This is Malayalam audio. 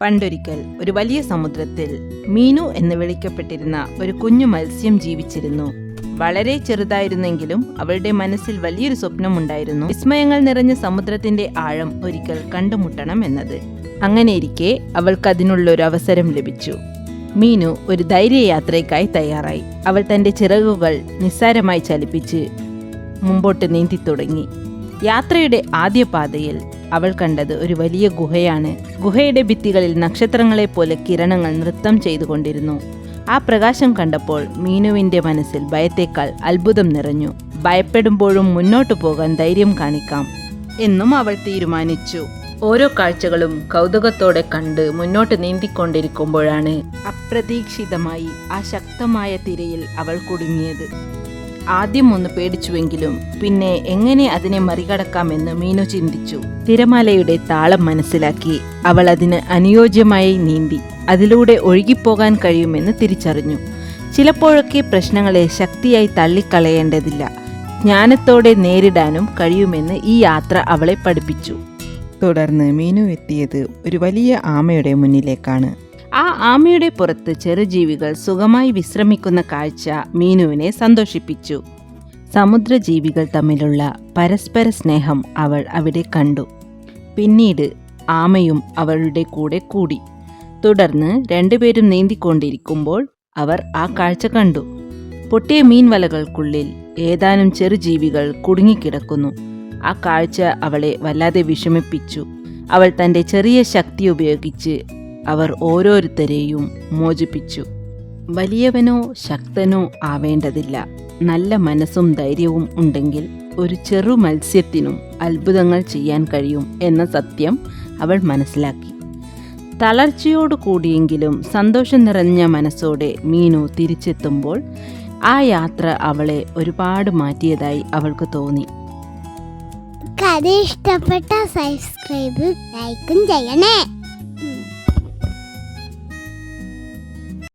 പണ്ടൊരിക്കൽ ഒരു വലിയ സമുദ്രത്തിൽ മീനു എന്ന് വിളിക്കപ്പെട്ടിരുന്ന ഒരു കുഞ്ഞു മത്സ്യം ജീവിച്ചിരുന്നു. വളരെ ചെറുതായിരുന്നെങ്കിലും അവളുടെ മനസ്സിൽ വലിയൊരു സ്വപ്നമുണ്ടായിരുന്നു. വിസ്മയങ്ങൾ നിറഞ്ഞ സമുദ്രത്തിന്റെ ആഴം ഒരിക്കൽ കണ്ടുമുട്ടണം എന്നത്. അങ്ങനെയിരിക്കെ അവൾക്ക് അതിനുള്ളൊരു അവസരം ലഭിച്ചു. മീനു ഒരു ധൈര്യയാത്രയ്ക്കായി തയ്യാറായി. അവൾ തന്റെ ചിറകുകൾ നിസ്സാരമായി ചലിപ്പിച്ച് മുമ്പോട്ട് നീന്തി തുടങ്ങി. യാത്രയുടെ ആദ്യ പാതയിൽ അവൾ കണ്ടത് ഒരു വലിയ ഗുഹയാണ്. ഗുഹയുടെ ഭിത്തികളിൽ നക്ഷത്രങ്ങളെ പോലെ കിരണങ്ങൾ നൃത്തം ചെയ്തുകൊണ്ടിരുന്നു. ആ പ്രകാശം കണ്ടപ്പോൾ മീനുവിന്റെ മനസ്സിൽ ഭയത്തേക്കാൾ അത്ഭുതം നിറഞ്ഞു. ഭയപ്പെടുമ്പോഴും മുന്നോട്ടു പോകാൻ ധൈര്യം കാണിക്കാം എന്നും അവൾ തീരുമാനിച്ചു. ഓരോ കാഴ്ചകളും കൗതുകത്തോടെ കണ്ട് മുന്നോട്ട് നീന്തിക്കൊണ്ടിരിക്കുമ്പോഴാണ് അപ്രതീക്ഷിതമായി ആ ശക്തമായ തിരയിൽ അവൾ കുടുങ്ങിയത്. ആദ്യം ഒന്ന് പേടിച്ചുവെങ്കിലും പിന്നെ എങ്ങനെ അതിനെ മറികടക്കാമെന്ന് മീനു ചിന്തിച്ചു. തിരമാലയുടെ താളം മനസ്സിലാക്കി അവൾ അതിന് അനുയോജ്യമായി നീന്തി അതിലൂടെ ഒഴുകിപ്പോകാൻ കഴിയുമെന്ന് തിരിച്ചറിഞ്ഞു. ചിലപ്പോഴൊക്കെ പ്രശ്നങ്ങളെ ശക്തിയായി തള്ളിക്കളയേണ്ടതില്ല, ജ്ഞാനത്തോടെ നേരിടാനും കഴിയുമെന്ന് ഈ യാത്ര അവളെ പഠിപ്പിച്ചു. തുടർന്ന് മീനു എത്തിയത് ഒരു വലിയ ആമയുടെ മുന്നിലേക്കാണ്. ആ ആമയുടെ പുറത്ത് ചെറുജീവികൾ സുഖമായി വിശ്രമിക്കുന്ന കാഴ്ച മീനുവിനെ സന്തോഷിപ്പിച്ചു. സമുദ്രജീവികൾ തമ്മിലുള്ള പരസ്പര സ്നേഹം അവൾ അവിടെ കണ്ടു. പിന്നീട് ആമയും അവളുടെ കൂടെ കൂടി. തുടർന്ന് രണ്ടുപേരും നീന്തിക്കൊണ്ടിരിക്കുമ്പോൾ അവർ ആ കാഴ്ച കണ്ടു. പൊട്ടിയ മീൻവലകൾക്കുള്ളിൽ ഏതാനും ചെറുജീവികൾ കുടുങ്ങിക്കിടക്കുന്നു. ആ കാഴ്ച അവളെ വല്ലാതെ വിഷമിപ്പിച്ചു. അവൾ തൻ്റെ ചെറിയ ശക്തി ഉപയോഗിച്ച് അവർ ഓരോരുത്തരെയും മോചിപ്പിച്ചു. വലിയവനോ ശക്തനോ ആവേണ്ടതില്ല, നല്ല മനസ്സും ധൈര്യവും ഉണ്ടെങ്കിൽ ഒരു ചെറു മത്സ്യത്തിനും അത്ഭുതങ്ങൾ ചെയ്യാൻ കഴിയും എന്ന സത്യം അവൾ മനസ്സിലാക്കി. തളർച്ചയോടു കൂടിയെങ്കിലും സന്തോഷം നിറഞ്ഞ മനസ്സോടെ മീനു തിരിച്ചെത്തുമ്പോൾ ആ യാത്ര അവളെ ഒരുപാട് മാറ്റിയതായി അവൾക്ക് തോന്നി. കഥ ഇഷ്ടപ്പെട്ട സബ്സ്ക്രൈബ് ലൈക്കും ചെയ്യണേ.